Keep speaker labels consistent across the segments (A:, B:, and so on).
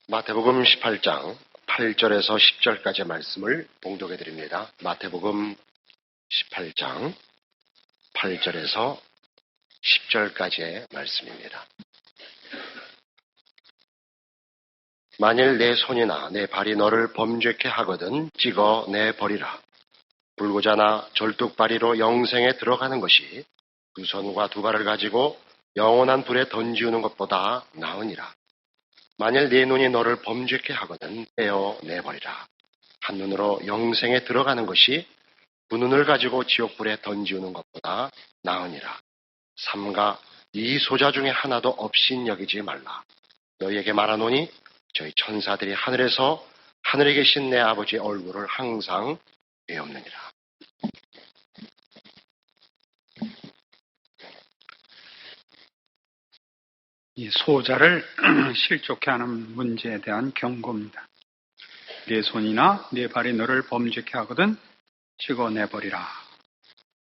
A: 마태복음 18장 8절에서 10절까지의 말씀을 봉독해 드립니다. 마태복음 18장 8절에서 10절까지의 말씀입니다. 만일 내 손이나 내 발이 너를 범죄케 하거든 찍어 내버리라. 불구자나 절뚝발이로 영생에 들어가는 것이 두 손과 두 발을 가지고 영원한 불에 던지우는 것보다 나으니라. 만일 네 눈이 너를 범죄케 하거든 떼어 내버리라. 한 눈으로 영생에 들어가는 것이 두 눈을 가지고 지옥불에 던지우는 것보다 나으니라. 삼가 이 소자 중에 하나도 없인 여기지 말라. 너희에게 말하노니 저희 천사들이 하늘에서 하늘에 계신 내 아버지의 얼굴을 항상 배옵느니라.
B: 이 소자를 실족해 하는 문제에 대한 경고입니다. 네 손이나 네 발이 너를 범죄케 하거든 찍어내버리라.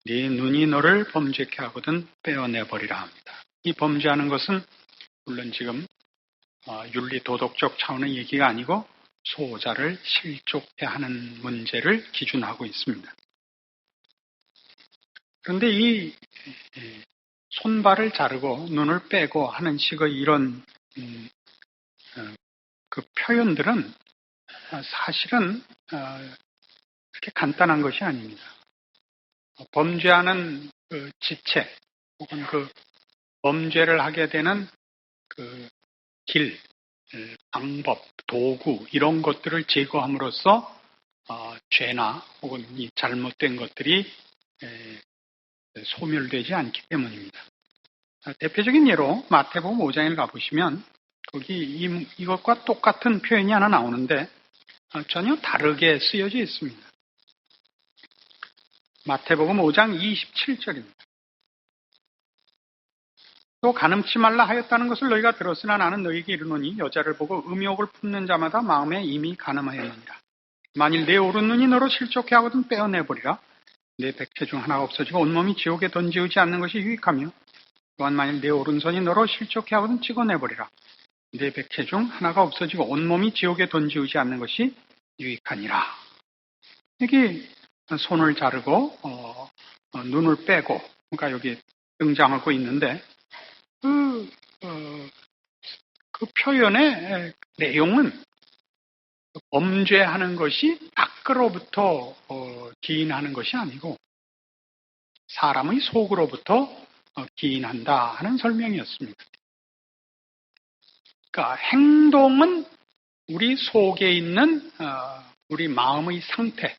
B: 네 눈이 너를 범죄케 하거든 빼어내버리라 합니다. 이 범죄하는 것은 물론 지금 윤리 도덕적 차원의 얘기가 아니고 소자를 실족해 하는 문제를 기준하고 있습니다. 그런데 이 손발을 자르고 눈을 빼고 하는 식의 이런 그 표현들은 사실은 그렇게 간단한 것이 아닙니다. 범죄하는 그 지체 혹은 그 범죄를 하게 되는 그 길, 방법, 도구 이런 것들을 제거함으로써 죄나 혹은 이 잘못된 것들이 소멸되지 않기 때문입니다. 대표적인 예로 마태복음 5장에 가보시면 거기 이것과 똑같은 표현이 하나 나오는데 전혀 다르게 쓰여져 있습니다. 마태복음 5장 27절입니다. 또 간음치 말라 하였다는 것을 너희가 들었으나 나는 너희에게 이르노니 여자를 보고 음욕을 품는 자마다 마음에 이미 간음하였느니라. 만일 내 오른눈이 너로 실족해 하거든 빼어내버리라. 내 백체 중 하나가 없어지고 온몸이 지옥에 던지우지 않는 것이 유익하며 또한 만일 내 오른손이 너로 실족해 하거든 찍어내버리라. 내 백체 중 하나가 없어지고 온몸이 지옥에 던지우지 않는 것이 유익하니라. 여기 손을 자르고 눈을 빼고 그러니까 여기 등장하고 있는데 그 표현의 내용은 범죄하는 것이 밖으로부터 기인하는 것이 아니고 사람의 속으로부터 기인한다 하는 설명이었습니다. 그러니까 행동은 우리 속에 있는 우리 마음의 상태,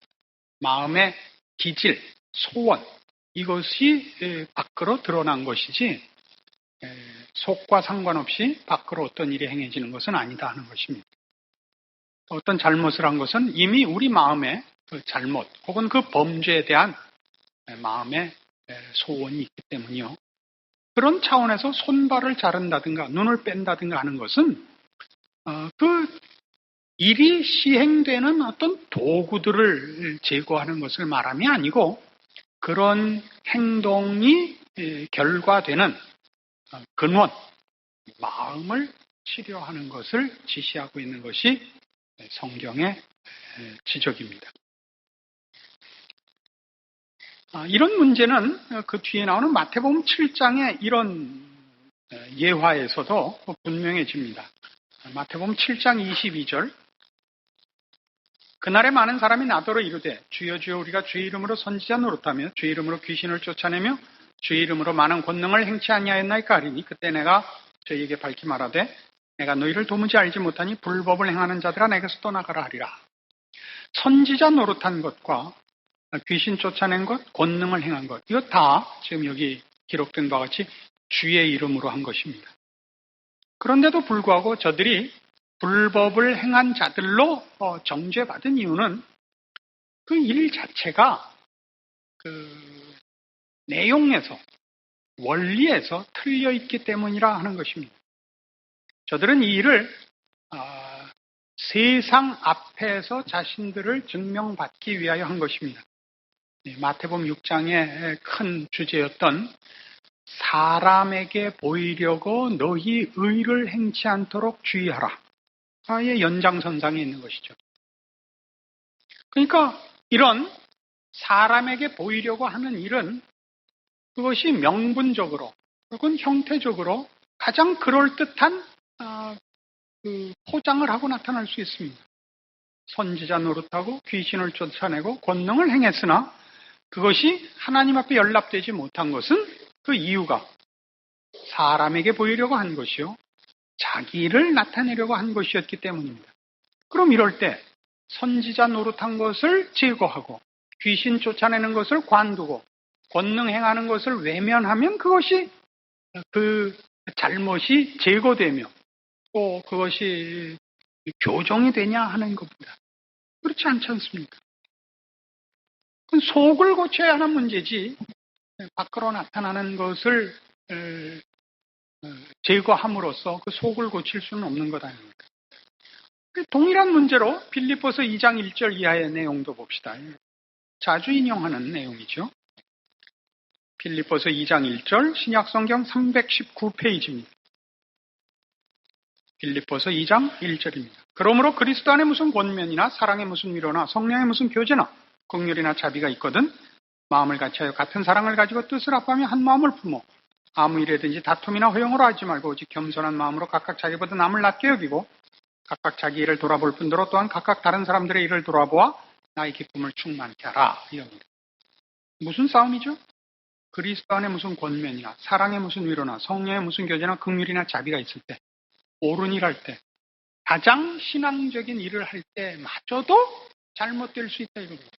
B: 마음의 기질, 소원 이것이 밖으로 드러난 것이지 속과 상관없이 밖으로 어떤 일이 행해지는 것은 아니다 하는 것입니다. 어떤 잘못을 한 것은 이미 우리 마음에 그 잘못 혹은 그 범죄에 대한 마음의 소원이 있기 때문이요. 그런 차원에서 손발을 자른다든가 눈을 뺀다든가 하는 것은 그 일이 시행되는 어떤 도구들을 제거하는 것을 말함이 아니고 그런 행동이 결과되는 근원, 마음을 치료하는 것을 지시하고 있는 것이 성경의 지적입니다. 이런 문제는 그 뒤에 나오는 마태복음 7장의 이런 예화에서도 분명해집니다. 마태복음 7장 22절 그날에 많은 사람이 나더러 이르되 주여 주여 우리가 주의 이름으로 선지자 노릇하며 주의 이름으로 귀신을 쫓아내며 주의 이름으로 많은 권능을 행치 아니하였나이까 하리니 그때 내가 저희에게 밝히 말하되 내가 너희를 도무지 알지 못하니 불법을 행하는 자들아 내게서 떠나가라 하리라. 선지자 노릇한 것과 귀신 쫓아낸 것, 권능을 행한 것 이거 다 지금 여기 기록된 바와 같이 주의 이름으로 한 것입니다. 그런데도 불구하고 저들이 불법을 행한 자들로 정죄받은 이유는 그 일 자체가 그 내용에서 원리에서 틀려 있기 때문이라 하는 것입니다. 저들은 이 일을 세상 앞에서 자신들을 증명받기 위하여 한 것입니다. 마태복음 6장의 큰 주제였던 사람에게 보이려고 너희 의를 행치 않도록 주의하라. 연장선상에 있는 것이죠. 그러니까 이런 사람에게 보이려고 하는 일은 그것이 명분적으로 혹은 형태적으로 가장 그럴듯한 포장을 하고 나타날 수 있습니다. 선지자 노릇하고 귀신을 쫓아내고 권능을 행했으나 그것이 하나님 앞에 연락되지 못한 것은 그 이유가 사람에게 보이려고 한 것이요, 자기를 나타내려고 한 것이었기 때문입니다. 그럼 이럴 때 선지자 노릇한 것을 제거하고 귀신 쫓아내는 것을 관두고 권능 행하는 것을 외면하면 그것이 그 잘못이 제거되며 또 그것이 교정이 되냐 하는 겁니다. 그렇지 않지 않습니까? 그건 속을 고쳐야 하는 문제지 밖으로 나타나는 것을 제거함으로써 그 속을 고칠 수는 없는 것 아닙니까? 동일한 문제로 빌립보서 2장 1절 이하의 내용도 봅시다. 자주 인용하는 내용이죠. 빌립보서 2장 1절 신약성경 319페이지입니다. 빌립보서 2장 1절입니다. 그러므로 그리스도 안에 무슨 권면이나 사랑의 무슨 위로나 성령의 무슨 교제나 긍휼이나 자비가 있거든 마음을 같이하여 같은 사랑을 가지고 뜻을 합하며 한 마음을 품어 아무 일에든지 다툼이나 허용으로 하지 말고 오직 겸손한 마음으로 각각 자기보다 남을 낮게 여기고 각각 자기 일을 돌아볼 뿐더러 또한 각각 다른 사람들의 일을 돌아보아 나의 기쁨을 충만케 하라. 이겁니다. 무슨 싸움이죠? 그리스도 안에 무슨 권면이나 사랑의 무슨 위로나 성령의 무슨 교제나 긍휼이나 자비가 있을 때 옳은 일 할 때 가장 신앙적인 일을 할 때마저도 잘못될 수 있다 이겁니다.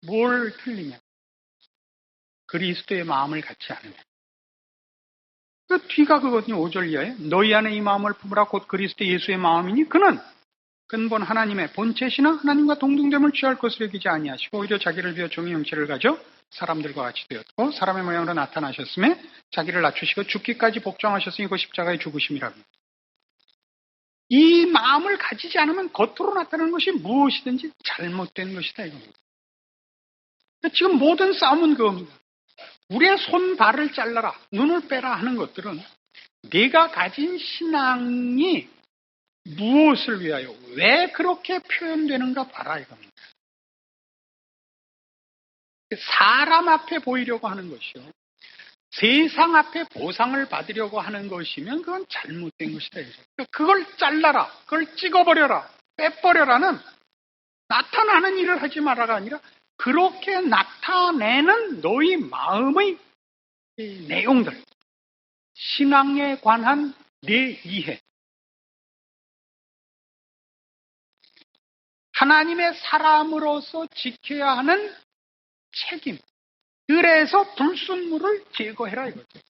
B: 뭘 틀리냐? 그리스도의 마음을 갖지 않으면. 그 뒤가 그거든요. 5절 이하에 너희 안에 이 마음을 품으라 곧 그리스도 예수의 마음이니 그는 근본 하나님의 본체시나 하나님과 동등됨을 취할 것을 여기지 아니하시고 오히려 자기를 비워 종의 형체를 가져 사람들과 같이 되었고 사람의 모양으로 나타나셨음에 자기를 낮추시고 죽기까지 복종하셨으니 그 십자가의 죽으심이랍니다. 이 마음을 가지지 않으면 겉으로 나타나는 것이 무엇이든지 잘못된 것이다 이겁니다. 지금 모든 싸움은 그겁니다. 우리의 손, 발을 잘라라, 눈을 빼라 하는 것들은 내가 가진 신앙이 무엇을 위하여, 왜 그렇게 표현되는가 봐라 이겁니다. 사람 앞에 보이려고 하는 것이요. 세상 앞에 보상을 받으려고 하는 것이면 그건 잘못된 것이다. 그걸 잘라라, 그걸 찍어버려라, 빼버려라는 나타나는 일을 하지 마라가 아니라 그렇게 나타내는 너희 마음의 내용들, 신앙에 관한 내 이해, 하나님의 사람으로서 지켜야 하는 책임, 그래서 불순물을 제거해라 이거죠.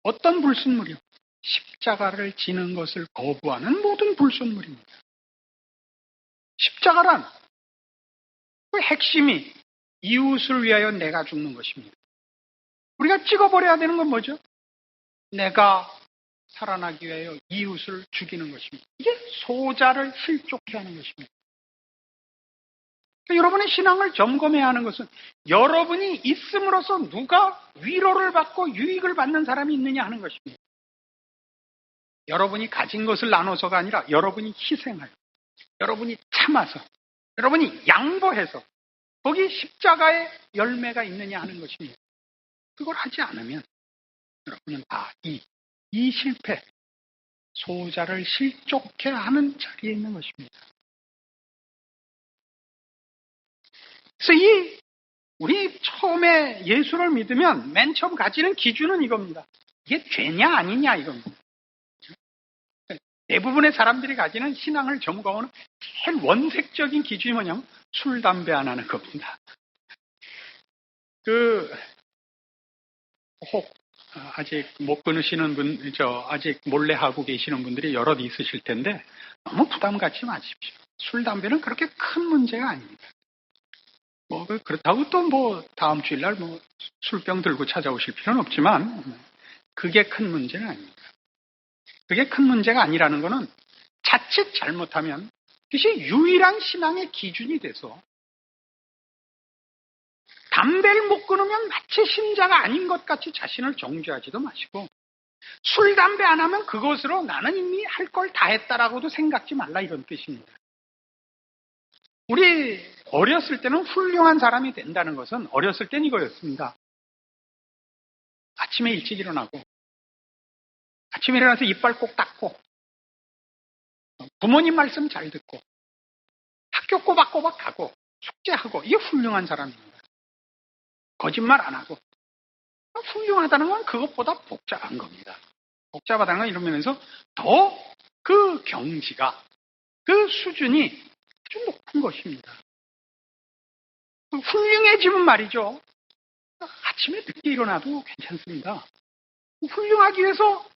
B: 어떤 불순물이요? 십자가를 지는 것을 거부하는 모든 불순물입니다. 십자가란 그 핵심이 이웃을 위하여 내가 죽는 것입니다. 우리가 찍어버려야 되는 건 뭐죠? 내가 살아나기 위하여 이웃을 죽이는 것입니다. 이게 소자를 실족해 하는 것입니다. 그러니까 여러분의 신앙을 점검해야 하는 것은 여러분이 있음으로써 누가 위로를 받고 유익을 받는 사람이 있느냐 하는 것입니다. 여러분이 가진 것을 나눠서가 아니라 여러분이 희생하여, 여러분이 참아서, 여러분이 양보해서 거기 십자가의 열매가 있느냐 하는 것입니다. 그걸 하지 않으면 여러분은 다 이 실패, 소자를 실족해 하는 자리에 있는 것입니다. 그래서 우리 처음에 예수를 믿으면 맨 처음 가지는 기준은 이겁니다. 이게 죄냐 아니냐 이겁니다. 대부분의 사람들이 가지는 신앙을 점검하는 제일 원색적인 기준이 뭐냐면 술, 담배 안 하는 겁니다. 아직 못 끊으시는 분, 아직 몰래 하고 계시는 분들이 여럿 있으실 텐데 너무 부담 갖지 마십시오. 술, 담배는 그렇게 큰 문제가 아닙니다. 그렇다고 또 다음 주일날 술병 들고 찾아오실 필요는 없지만 그게 큰 문제는 아닙니다. 그게 큰 문제가 아니라는 것은 자칫 잘못하면 그것이 유일한 신앙의 기준이 돼서 담배를 못 끊으면 마치 신자가 아닌 것 같이 자신을 정죄하지도 마시고 술, 담배 안 하면 그것으로 나는 이미 할 걸 다 했다라고도 생각지 말라 이런 뜻입니다. 우리 어렸을 때는 훌륭한 사람이 된다는 것은 어렸을 땐 이거였습니다. 아침에 일찍 일어나고 아침에 일어나서 이빨 꼭 닦고 부모님 말씀 잘 듣고 학교 꼬박꼬박 가고 숙제하고 이게 훌륭한 사람입니다. 거짓말 안 하고 훌륭하다는 건 그것보다 복잡한 겁니다. 복잡하다는 건 이런 면에서 더 그 경지가 그 수준이 아주 높은 것입니다. 훌륭해지면 말이죠. 아침에 늦게 일어나도 괜찮습니다. 훌륭하기 위해서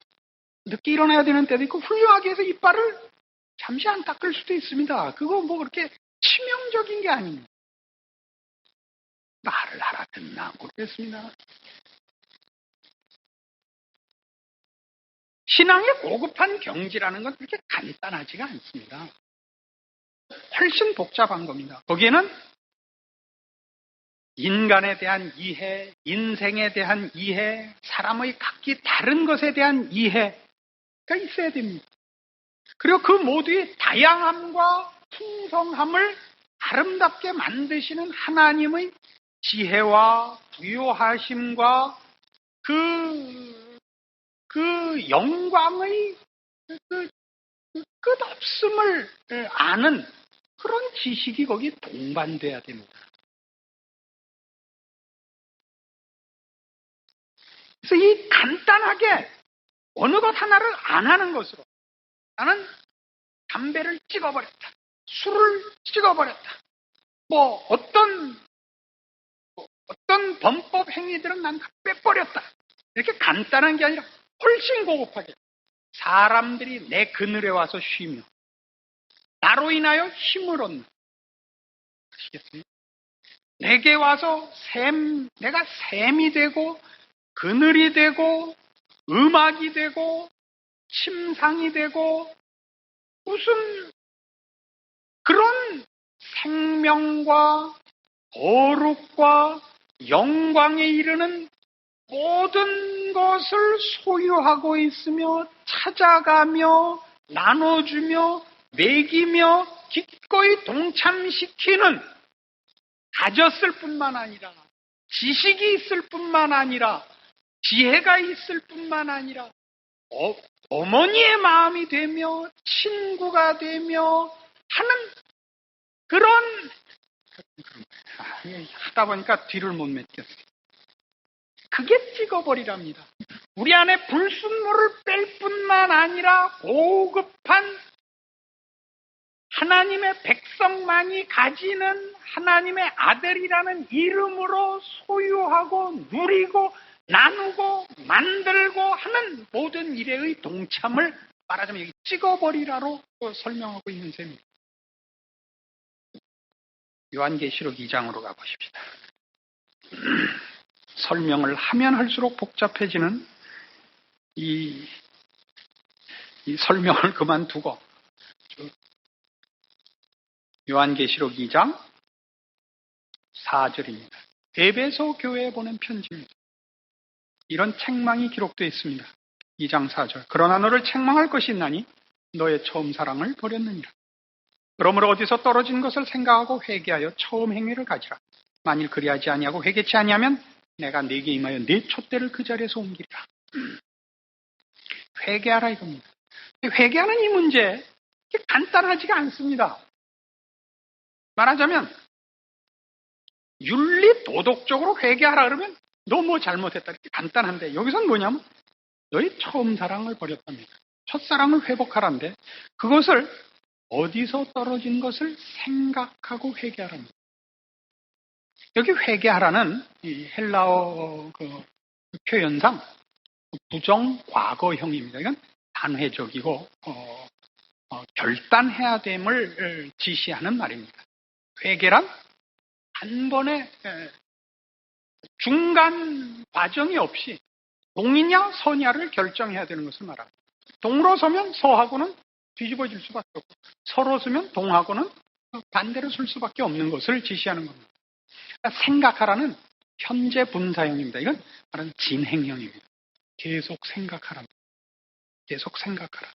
B: 늦게 일어나야 되는 때도 있고 훌륭하기 위해서 이빨을 잠시 안 닦을 수도 있습니다. 그거 뭐 그렇게 치명적인 게 아닙니다. 말을 알아듣나 모르겠습니다. 신앙의 고급한 경지라는 건 그렇게 간단하지가 않습니다. 훨씬 복잡한 겁니다. 거기에는 인간에 대한 이해, 인생에 대한 이해, 사람의 각기 다른 것에 대한 이해가 있어야 됩니다. 그리고 그 모두의 다양함과 풍성함을 아름답게 만드시는 하나님의 지혜와 부요하심과 그 영광의 끝없음을 아는 그런 지식이 거기 동반돼야 됩니다. 그래서 이 간단하게 어느 것 하나를 안 하는 것으로 나는 담배를 찍어버렸다. 술을 찍어버렸다. 뭐 어떤 범법 행위들은 난 다 빼버렸다. 이렇게 간단한 게 아니라 훨씬 고급하게 사람들이 내 그늘에 와서 쉬며 나로 인하여 힘을 얻는 아시겠습니까? 내게 와서 내가 샘이 되고 그늘이 되고 음악이 되고 침상이 되고 무슨 그런 생명과 거룩과 영광에 이르는 모든 것을 소유하고 있으며 찾아가며 나눠주며 먹이며 기꺼이 동참시키는 가졌을 뿐만 아니라 지식이 있을 뿐만 아니라 지혜가 있을 뿐만 아니라 어머니의 마음이 되며 친구가 되며 하는 그런 하다 보니까 뒤를 못 맺겠어요. 그게 찍어버리랍니다. 우리 안에 불순물을 뺄 뿐만 아니라 고급한 하나님의 백성만이 가지는 하나님의 아들이라는 이름으로 소유하고 누리고 나누고 만들고 하는 모든 일의 동참을 말하자면 여기 찍어버리라로 설명하고 있는 셈입니다. 요한계시록 2장으로 가보십시다. 설명을 하면 할수록 복잡해지는 이 설명을 그만두고 요한계시록 2장 4절입니다. 에베소 교회에 보낸 편지입니다. 이런 책망이 기록되어 있습니다. 2장 4절. 그러나 너를 책망할 것이 있나니 너의 처음 사랑을 버렸느니라. 그러므로 어디서 떨어진 것을 생각하고 회개하여 처음 행위를 가지라. 만일 그리하지 아니하고 회개치 아니하면 내가 네게 임하여 네 촛대를 그 자리에서 옮기리라. 회개하라 이겁니다. 회개하는 이 문제 간단하지가 않습니다. 말하자면 윤리 도덕적으로 회개하라 그러면 너 뭐 잘못했다 이렇게 간단한데 여기서는 뭐냐면 너희 처음 사랑을 버렸답니다. 첫사랑을 회복하라는데 그것을 어디서 떨어진 것을 생각하고 회개하랍니다. 여기 회개하라는 이 헬라어 그 표현상 부정 과거형입니다. 이건 단회적이고 결단해야 됨을 지시하는 말입니다. 회개란 한 번에 중간 과정이 없이 동이냐 서냐를 결정해야 되는 것을 말합니다. 동으로 서면 서하고는 뒤집어질 수밖에 없고 서로 서면 동하고는 반대로 설 수밖에 없는 것을 지시하는 겁니다. 그러니까 생각하라는 현재 분사형입니다. 이건 말하는 진행형입니다. 계속 생각하랍니다. 계속 생각하라.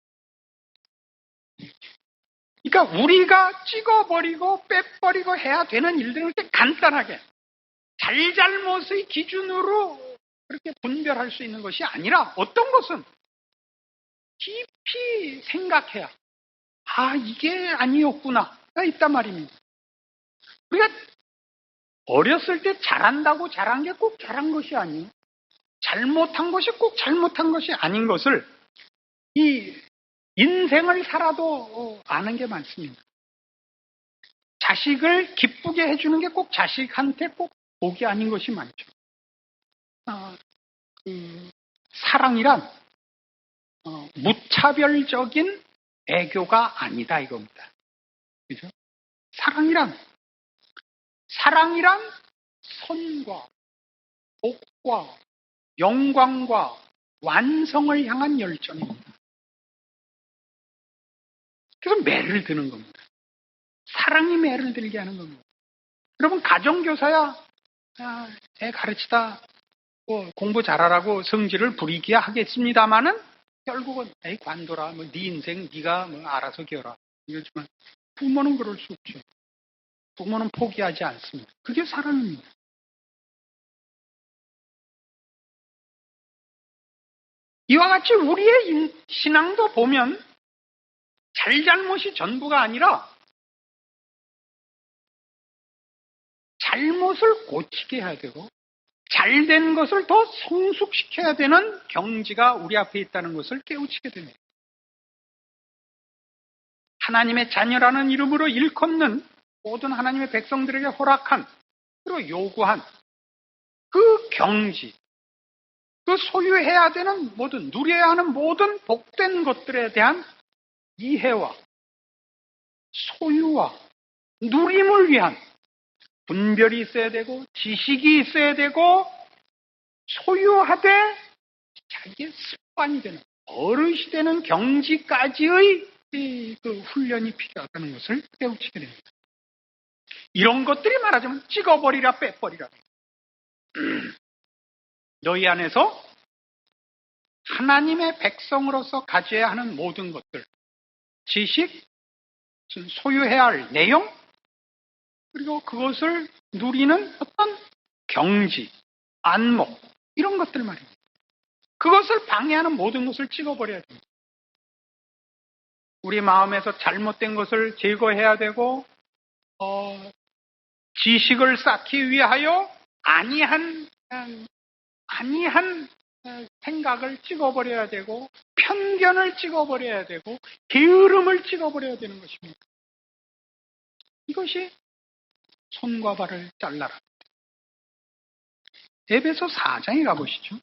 B: 그러니까 우리가 찍어버리고 빼버리고 해야 되는 일들은 그렇게 간단하게 잘잘못의 기준으로 그렇게 분별할 수 있는 것이 아니라 어떤 것은 깊이 생각해야 이게 아니었구나가 있단 말입니다. 우리가 어렸을 때 잘한다고 잘한 게 꼭 잘한 것이 아니에요. 잘못한 것이 꼭 잘못한 것이 아닌 것을 이 인생을 살아도 아는 게 많습니다. 자식을 기쁘게 해주는 게 꼭 자식한테 꼭 복이 아닌 것이 많죠. 사랑이란 무차별적인 애교가 아니다 이겁니다. 그죠? 사랑이란 선과 복과 영광과 완성을 향한 열정입니다. 그래서 매를 드는 겁니다. 사랑이 매를 들게 하는 겁니다. 여러분 가정교사야 애 가르치다 공부 잘하라고 성질을 부리게 하겠습니다마는 결국은 에이 관둬라 네 인생 네가 알아서 기어라 이러지만 부모는 그럴 수 없죠. 부모는 포기하지 않습니다. 그게 사랑입니다. 이와 같이 우리의 신앙도 보면 잘잘못이 전부가 아니라 잘못을 고치게 해야 되고 잘된 것을 더 성숙시켜야 되는 경지가 우리 앞에 있다는 것을 깨우치게 됩니다. 하나님의 자녀라는 이름으로 일컫는 모든 하나님의 백성들에게 허락한 그리고 요구한 그 경지, 그 소유해야 되는 모든 누려야 하는 모든 복된 것들에 대한 이해와 소유와 누림을 위한 분별이 있어야 되고 지식이 있어야 되고 소유하되 자기의 습관이 되는 버릇이 되는 경지까지의 그 훈련이 필요하다는 것을 깨우치게 됩니다. 이런 것들이 말하자면 찍어버리라 빼버리라. 너희 안에서 하나님의 백성으로서 가져야 하는 모든 것들, 지식, 소유해야 할 내용, 그리고 그것을 누리는 어떤 경지, 안목, 이런 것들 말입니다. 그것을 방해하는 모든 것을 찍어버려야 됩니다. 우리 마음에서 잘못된 것을 제거해야 되고, 지식을 쌓기 위하여 아니한 생각을 찍어버려야 되고, 편견을 찍어버려야 되고, 게으름을 찍어버려야 되는 것입니다. 이것이 손과 발을 잘라라. 에베소 4장에 가보시죠.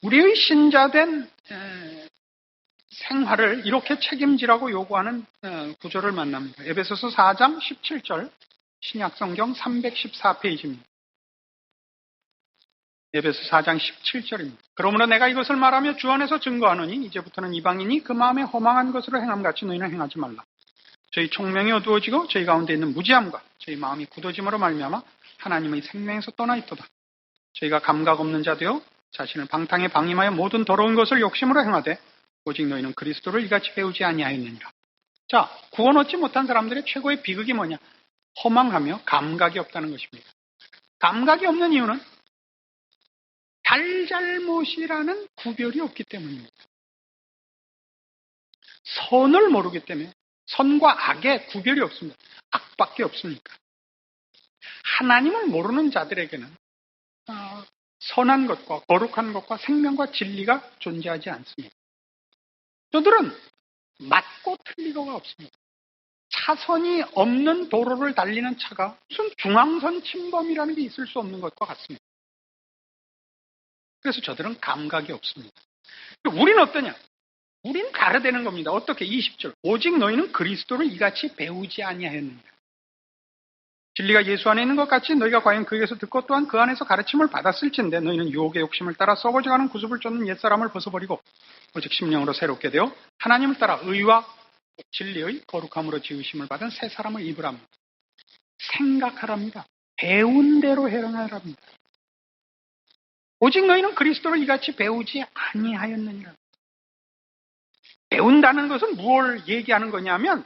B: 우리의 신자된 생활을 이렇게 책임지라고 요구하는 구절을 만납니다. 에베소서 4장 17절 신약성경 314페이지입니다. 에베소 4장 17절입니다. 그러므로 내가 이것을 말하며 주 안에서 증거하노니 이제부터는 이방인이 그 마음에 허망한 것으로 행함같이 너희는 행하지 말라. 저희 총명이 어두워지고 저희 가운데 있는 무지함과 저희 마음이 굳어짐으로 말미암아 하나님의 생명에서 떠나 있도다. 저희가 감각 없는 자 되어 자신을 방탕에 방임하여 모든 더러운 것을 욕심으로 행하되 오직 너희는 그리스도를 이같이 배우지 아니하였느니라. 자, 구원 얻지 못한 사람들의 최고의 비극이 뭐냐? 허망하며 감각이 없다는 것입니다. 감각이 없는 이유는 잘잘못이라는 구별이 없기 때문입니다. 선을 모르기 때문에 선과 악의 구별이 없습니다. 악밖에 없으니까. 하나님을 모르는 자들에게는 선한 것과 거룩한 것과 생명과 진리가 존재하지 않습니다. 저들은 맞고 틀리고가 없습니다. 차선이 없는 도로를 달리는 차가 무슨 중앙선 침범이라는 게 있을 수 없는 것과 같습니다. 그래서 저들은 감각이 없습니다. 우리는 어떠냐? 우리는 다르다는 겁니다. 어떻게? 20절. 오직 너희는 그리스도를 이같이 배우지 아니하였느냐. 진리가 예수 안에 있는 것 같이 너희가 과연 그에게서 듣고 또한 그 안에서 가르침을 받았을진데 너희는 유혹의 욕심을 따라 썩어져가는 구습을 쫓는 옛사람을 벗어버리고 오직 심령으로 새롭게 되어 하나님을 따라 의와 진리의 거룩함으로 지으심을 받은 새 사람을 입으라. 생각하랍니다. 배운 대로 행하랍니다. 오직 너희는 그리스도를 이같이 배우지 아니하였느니라. 배운다는 것은 무엇을 얘기하는 거냐면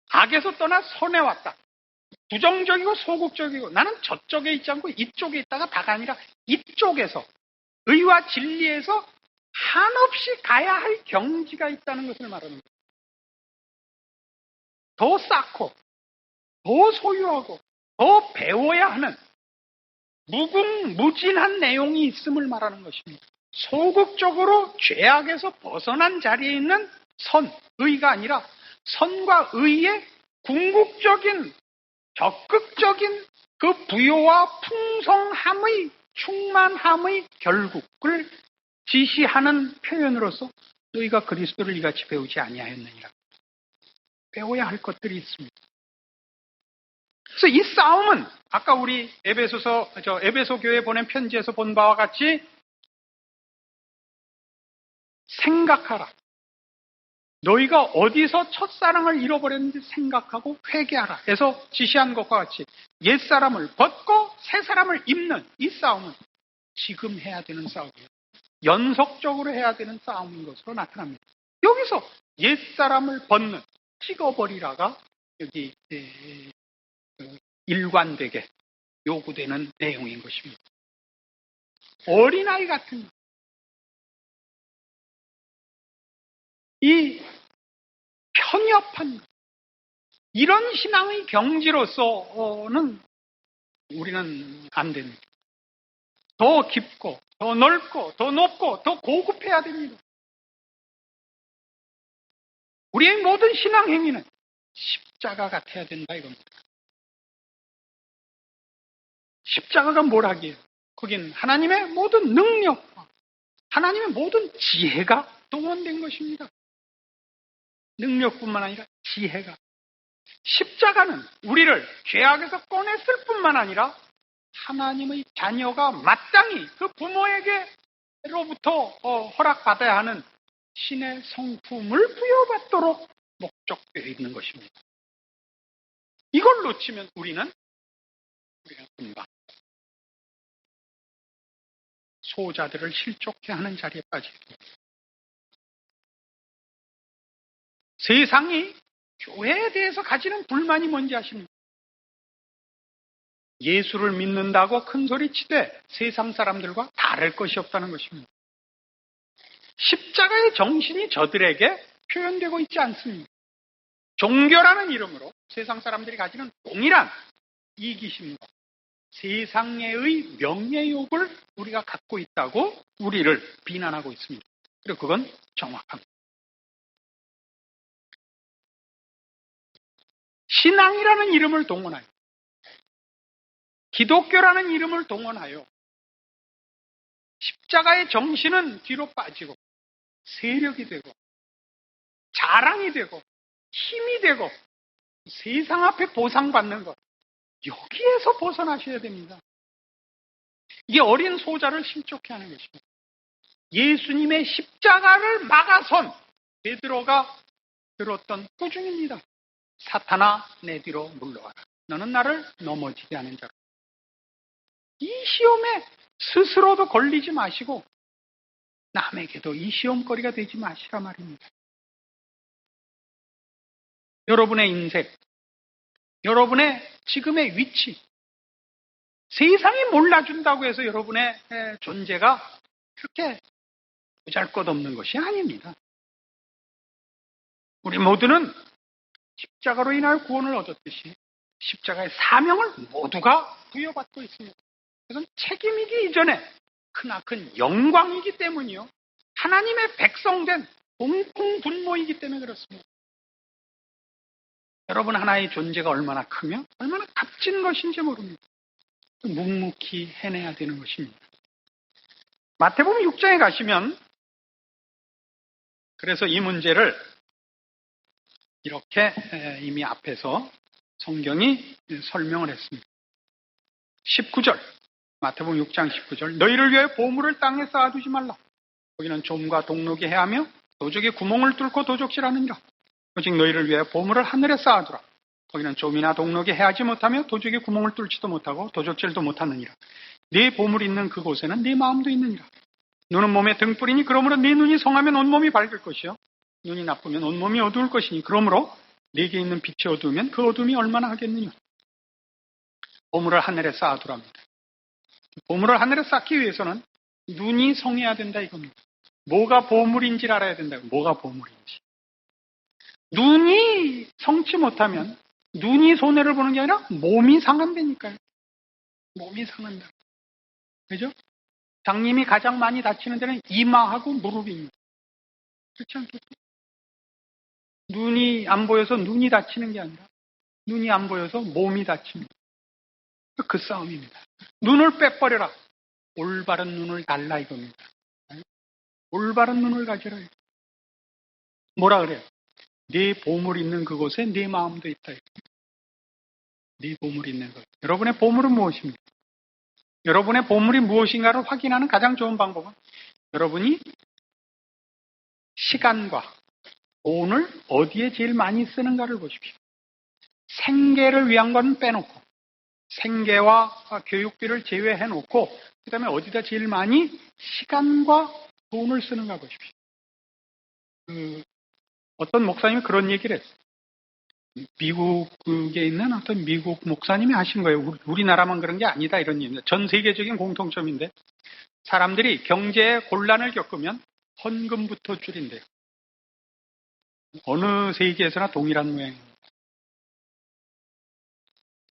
B: 악에서 떠나 선에 왔다. 부정적이고 소극적이고 나는 저쪽에 있지 않고 이쪽에 있다가 다가 아니라 이쪽에서 의와 진리에서 한없이 가야 할 경지가 있다는 것을 말하는 거예요. 더 쌓고 더 소유하고 더 배워야 하는 무궁무진한 내용이 있음을 말하는 것입니다. 소극적으로 죄악에서 벗어난 자리에 있는 의가 아니라 선과 의의 궁극적인 적극적인 그 부요와 풍성함의 충만함의 결국을 지시하는 표현으로서 너희가 그리스도를 이같이 배우지 아니하였느니라. 배워야 할 것들이 있습니다. 그래서 이 싸움은 아까 우리 에베소 교회에 보낸 편지에서 본 바와 같이 생각하라. 너희가 어디서 첫사랑을 잃어버렸는지 생각하고 회개하라. 해서 지시한 것과 같이 옛사람을 벗고 새사람을 입는 이 싸움은 지금 해야 되는 싸움이에요. 연속적으로 해야 되는 싸움인 것으로 나타납니다. 여기서 옛사람을 벗는 찍어버리라가 여기 일관되게 요구되는 내용인 것입니다. 어린아이 같은 이 편협한 이런 신앙의 경지로서는 우리는 안 됩니다. 더 깊고 더 넓고 더 높고 더 고급해야 됩니다. 우리의 모든 신앙 행위는 십자가 같아야 된다 이겁니다. 십자가가 뭘 하기에? 거긴 하나님의 모든 능력과 하나님의 모든 지혜가 동원된 것입니다. 능력뿐만 아니라 지혜가. 십자가는 우리를 죄악에서 꺼냈을 뿐만 아니라 하나님의 자녀가 마땅히 그 부모에게로부터 허락받아야 하는 신의 성품을 부여받도록 목적되어 있는 것입니다. 이걸 놓치면 우리가 금방 소자들을 실족해 하는 자리에 빠지게 됩니다. 세상이 교회에 대해서 가지는 불만이 뭔지 아십니까? 예수를 믿는다고 큰소리치되 세상 사람들과 다를 것이 없다는 것입니다. 십자가의 정신이 저들에게 표현되고 있지 않습니다. 종교라는 이름으로 세상 사람들이 가지는 동일한 이기심과 세상의 명예욕을 우리가 갖고 있다고 우리를 비난하고 있습니다. 그리고 그건 정확합니다. 신앙이라는 이름을 동원하여 기독교라는 이름을 동원하여 십자가의 정신은 뒤로 빠지고 세력이 되고 자랑이 되고 힘이 되고 세상 앞에 보상받는 것 여기에서 벗어나셔야 됩니다. 이게 어린 소자를 실족해 하는 것입니다. 예수님의 십자가를 막아선 베드로가 들었던 꾸중입니다. 사탄아 내 뒤로 물러와라. 너는 나를 넘어지게 하는 자로. 이 시험에 스스로도 걸리지 마시고 남에게도 이 시험거리가 되지 마시라 말입니다. 여러분의 인생, 여러분의 지금의 위치, 세상이 몰라준다고 해서 여러분의 존재가 그렇게 보잘것없는 것이 아닙니다. 우리 모두는 십자가로 인하여 구원을 얻었듯이 십자가의 사명을 모두가 부여받고 있습니다. 그것은 책임이기 이전에 크나큰 영광이기 때문이요. 하나님의 백성된 공통분모이기 때문에 그렇습니다. 여러분 하나의 존재가 얼마나 크며 얼마나 값진 것인지 모릅니다. 묵묵히 해내야 되는 것입니다. 마태복음 6장에 가시면 그래서 이 문제를 이렇게 이미 앞에서 성경이 설명을 했습니다. 19절 마태복음 6장 19절 너희를 위하여 보물을 땅에 쌓아두지 말라. 거기는 좀과 동록이 해하며 도적이 구멍을 뚫고 도적질하느니라. 오직 너희를 위하여 보물을 하늘에 쌓아두라. 거기는 좀이나 동록이 해하지 못하며 도적이 구멍을 뚫지도 못하고 도적질도 못하느니라. 네 보물이 있는 그곳에는 네 마음도 있느니라. 눈은 몸의 등불이니 그러므로 네 눈이 성하면 온몸이 밝을 것이요 눈이 나쁘면 온몸이 어두울 것이니 그러므로 네게 있는 빛이 어두우면 그 어둠이 얼마나 하겠느냐. 보물을 하늘에 쌓아두랍니다. 보물을 하늘에 쌓기 위해서는 눈이 성해야 된다 이겁니다. 뭐가 보물인지를 알아야 된다. 뭐가 보물인지. 눈이 성치 못하면 눈이 손해를 보는 게 아니라 몸이 상한다니까요. 몸이 상한다. 그죠? 장님이 가장 많이 다치는 데는 이마하고 무릎입니다. 그렇지 않겠어요? 눈이 안 보여서 눈이 다치는 게 아니라 눈이 안 보여서 몸이 다칩니다. 그 싸움입니다. 눈을 빼버려라. 올바른 눈을 달라 이겁니다. 올바른 눈을 가져라. 뭐라 그래요? 네 보물 있는 그곳에 네 마음도 있다. 네 보물이 있는 것. 여러분의 보물은 무엇입니까? 여러분의 보물이 무엇인가를 확인하는 가장 좋은 방법은 여러분이 시간과 돈을 어디에 제일 많이 쓰는가를 보십시오. 생계를 위한 건 빼놓고 생계와 교육비를 제외해놓고 그 다음에 어디다 제일 많이 시간과 돈을 쓰는가 보십시오. 어떤 목사님이 그런 얘기를 했어요. 미국에 있는 어떤 미국 목사님이 하신 거예요. 우리나라만 그런 게 아니다 이런 얘기입니다. 전 세계적인 공통점인데 사람들이 경제에 곤란을 겪으면 헌금부터 줄인대요. 어느 세계에서나 동일한 모양입니다.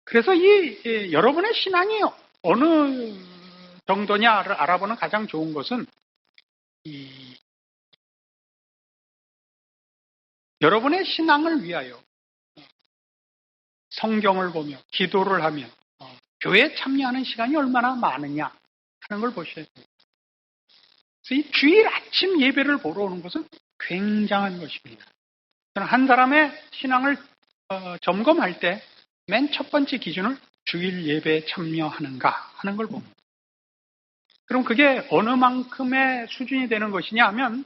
B: 그래서 여러분의 신앙이 어느 정도냐를 알아보는 가장 좋은 것은 여러분의 신앙을 위하여 성경을 보며 기도를 하며 교회에 참여하는 시간이 얼마나 많으냐 하는 걸 보셔야 됩니다. 그래서 이 주일 아침 예배를 보러 오는 것은 굉장한 것입니다. 저는 한 사람의 신앙을 점검할 때 맨 첫 번째 기준을 주일 예배에 참여하는가 하는 걸 봅니다. 그럼 그게 어느 만큼의 수준이 되는 것이냐 하면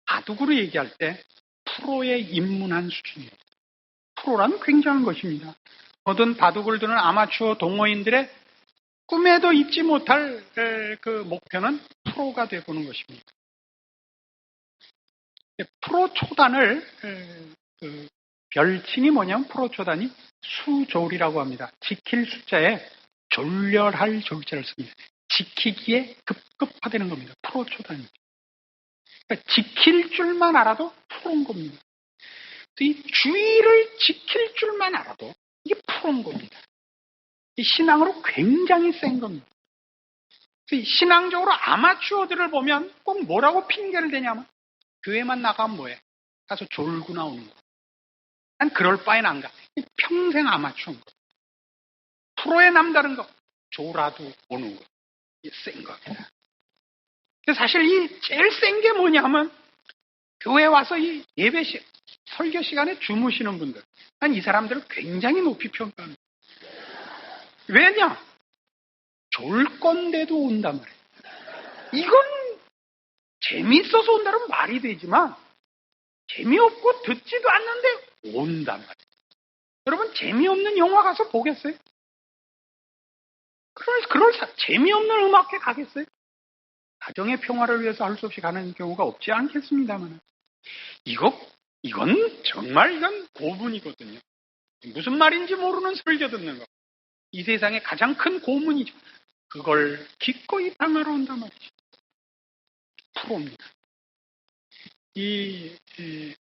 B: 바둑으로 얘기할 때 프로에 입문한 수준입니다. 프로라는 굉장한 것입니다. 모든 바둑을 두는 아마추어 동호인들의 꿈에도 잊지 못할 그 목표는 프로가 되보는 것입니다. 프로 초단을 별칭이 뭐냐면 프로 초단이 수졸이라고 합니다. 지킬 숫자에 졸렬할 졸자를 씁니다. 지키기에 급급하다는 겁니다. 프로 초단이. 그러니까 지킬 줄만 알아도 프로인 겁니다. 이 주의를 지킬 줄만 알아도 이게 프로인 겁니다. 이 신앙으로 굉장히 센 겁니다. 신앙적으로 아마추어들을 보면 꼭 뭐라고 핑계를 대냐면 교회만 나가면 뭐해? 가서 졸고 나오는 거. 난 그럴 바엔 안 가. 평생 아마추어인 거. 프로에 남다른 거. 졸아도 오는 거. 이게 센 겁니다. 사실 이 제일 센 게 뭐냐면 교회 와서 이 예배 설교 시간에 주무시는 분들. 난 이 사람들을 굉장히 높이 평가합니다. 왜냐? 졸 건데도 온단 말이에요. 이건 재미있어서 온다는 말이 되지만 재미없고 듣지도 않는데 온단 말이에요. 여러분 재미없는 영화 가서 보겠어요? 재미없는 음악회 가겠어요? 가정의 평화를 위해서 할 수 없이 가는 경우가 없지 않겠습니다만 이건 정말 고문이거든요. 무슨 말인지 모르는 설교 듣는 거. 이 세상의 가장 큰 고문이죠. 그걸 기꺼이 당하러 온단 말이죠. 프로입니다. 이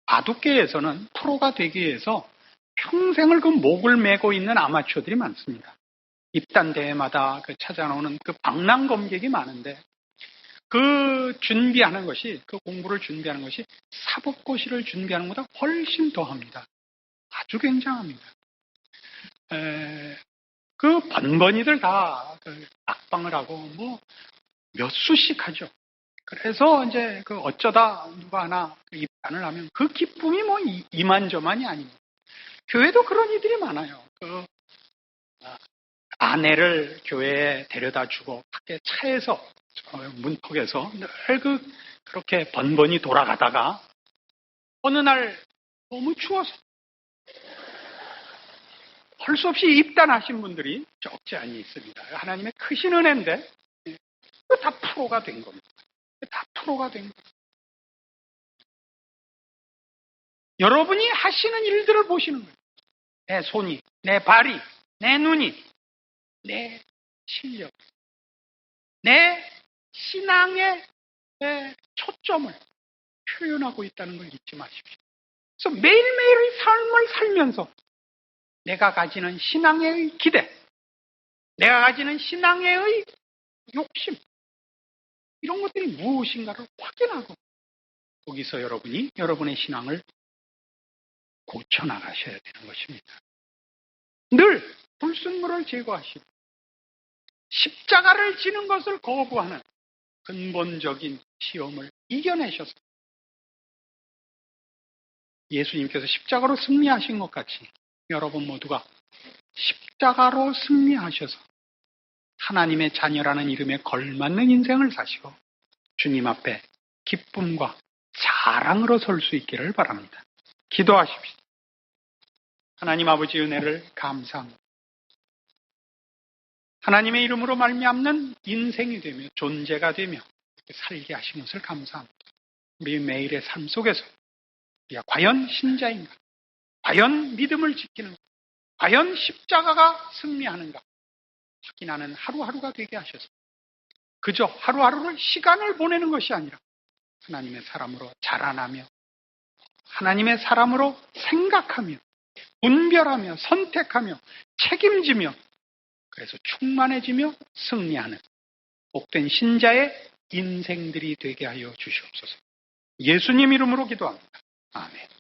B: 바둑계에서는 프로가 되기 위해서 평생을 그 목을 메고 있는 아마추어들이 많습니다. 입단 대회마다 찾아오는 그 방랑검객이 많은데 그 준비하는 것이, 그 공부를 준비하는 것이 사법고시를 준비하는 것보다 훨씬 더 합니다. 아주 굉장합니다. 그 번번이들 다 낙방을 하고 몇 수씩 하죠. 그래서 이제 어쩌다 누가 하나 입단을 하면 그 기쁨이 이만저만이 아닙니다. 교회도 그런 이들이 많아요. 아내를 교회에 데려다 주고 밖에 차에서 문턱에서 늘 그렇게 번번이 돌아가다가 어느 날 너무 추워서 할 수 없이 입단하신 분들이 적지 않이 있습니다. 하나님의 크신 은혜인데 다 프로가 된 겁니다. 다 프로가 된 겁니다. 여러분이 하시는 일들을 보시는 거예요. 내 손이, 내 발이, 내 눈이, 내 실력, 내 신앙의 초점을 표현하고 있다는 걸 잊지 마십시오. 그래서 매일매일의 삶을 살면서 내가 가지는 신앙의 기대, 내가 가지는 신앙의 욕심, 이런 것들이 무엇인가를 확인하고 거기서 여러분이 여러분의 신앙을 고쳐나가셔야 되는 것입니다. 늘 불순물을 제거하시고 십자가를 지는 것을 거부하는 근본적인 시험을 이겨내셔서 예수님께서 십자가로 승리하신 것 같이 여러분 모두가 십자가로 승리하셔서 하나님의 자녀라는 이름에 걸맞는 인생을 사시고 주님 앞에 기쁨과 자랑으로 설 수 있기를 바랍니다. 기도하십시오. 하나님 아버지 은혜를 감사합니다. 하나님의 이름으로 말미암는 인생이 되며 존재가 되며 살게 하신 것을 감사합니다. 우리 매일의 삶 속에서 우리가 과연 신자인가? 과연 믿음을 지키는가? 과연 십자가가 승리하는가? 확인하는 하루하루가 되게 하셔서 그저 하루하루를 시간을 보내는 것이 아니라 하나님의 사람으로 자라나며 하나님의 사람으로 생각하며 분별하며 선택하며 책임지며 그래서 충만해지며 승리하는 복된 신자의 인생들이 되게 하여 주시옵소서. 예수님 이름으로 기도합니다. 아멘.